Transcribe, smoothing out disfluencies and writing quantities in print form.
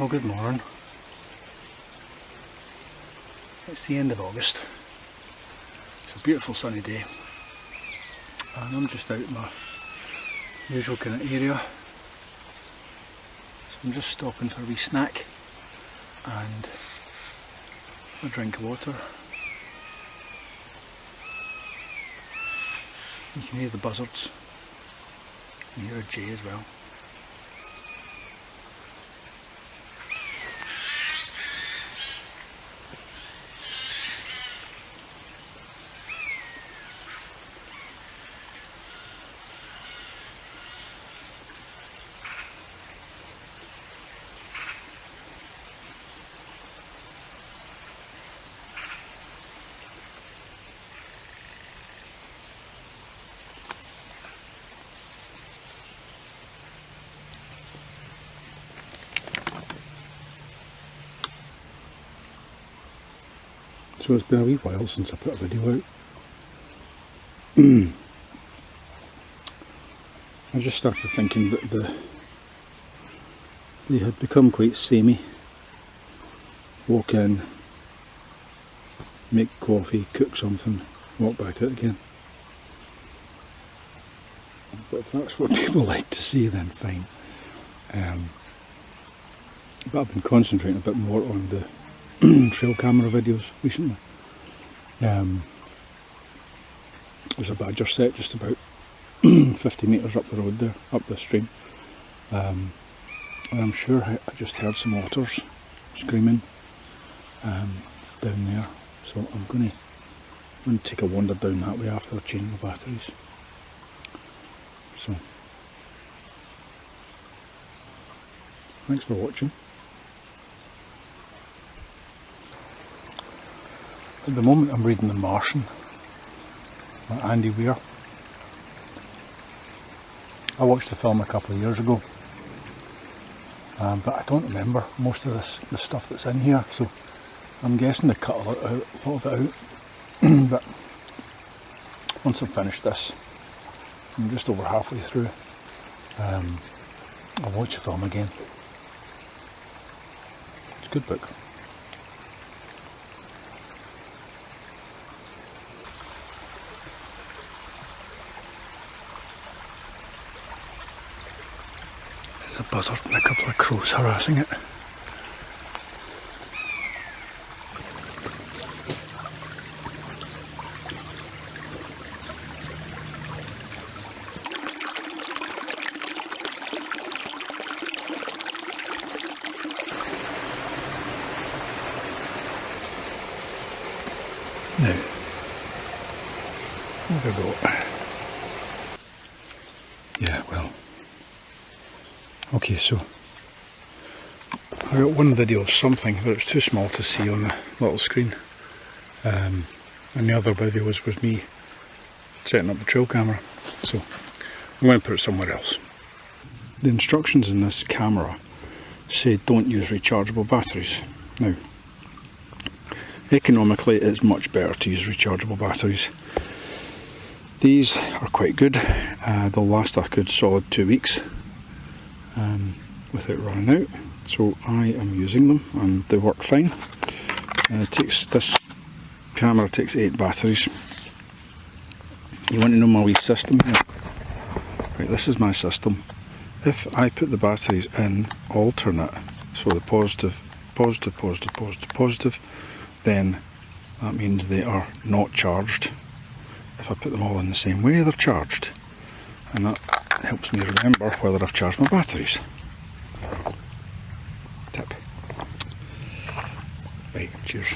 Well, good morning. It's the end of August. It's a beautiful sunny day and I'm just out in my usual kind of area. So I'm just stopping for a wee snack and a drink of water. You can hear the buzzards. You can hear a jay as well. So it's been a wee while since I put a video out. I just started thinking that they had become quite samey. Walk in, make coffee, cook something, walk back out again. But if that's what people like to see, then fine. But I've been concentrating a bit more on the trail camera videos recently. There's a badger set just about 50 metres up the road there, up the stream, and I'm sure I just heard some otters screaming down there, so I'm going to take a wander down that way after I change my batteries. So thanks for watching. At the moment I'm reading The Martian by Andy Weir. I watched the film a couple of years ago, but I don't remember most of the stuff that's in here, so I'm guessing they cut a lot of it out. But once I've finished this, I'm just over halfway through, I'll watch the film again. It's a good book. A buzzard and a couple of crows harassing it. Now, there we go. Yeah, well. Okay, so I got one video of something, but it's too small to see on the little screen. And the other video was with me setting up the trail camera. So I'm going to put it somewhere else. The instructions in this camera say don't use rechargeable batteries. Now, economically it's much better to use rechargeable batteries. These are quite good. They'll last a good solid 2 weeks. Without running out, so I am using them and they work fine. This camera takes 8 batteries. You want to know my wee system here? Right, this is my system. If I put the batteries in alternate, so the positive, positive, positive, positive, positive, then that means they are not charged. If I put them all in the same way, they're charged, and that helps me remember whether I've charged my batteries. Tip. Right, cheers.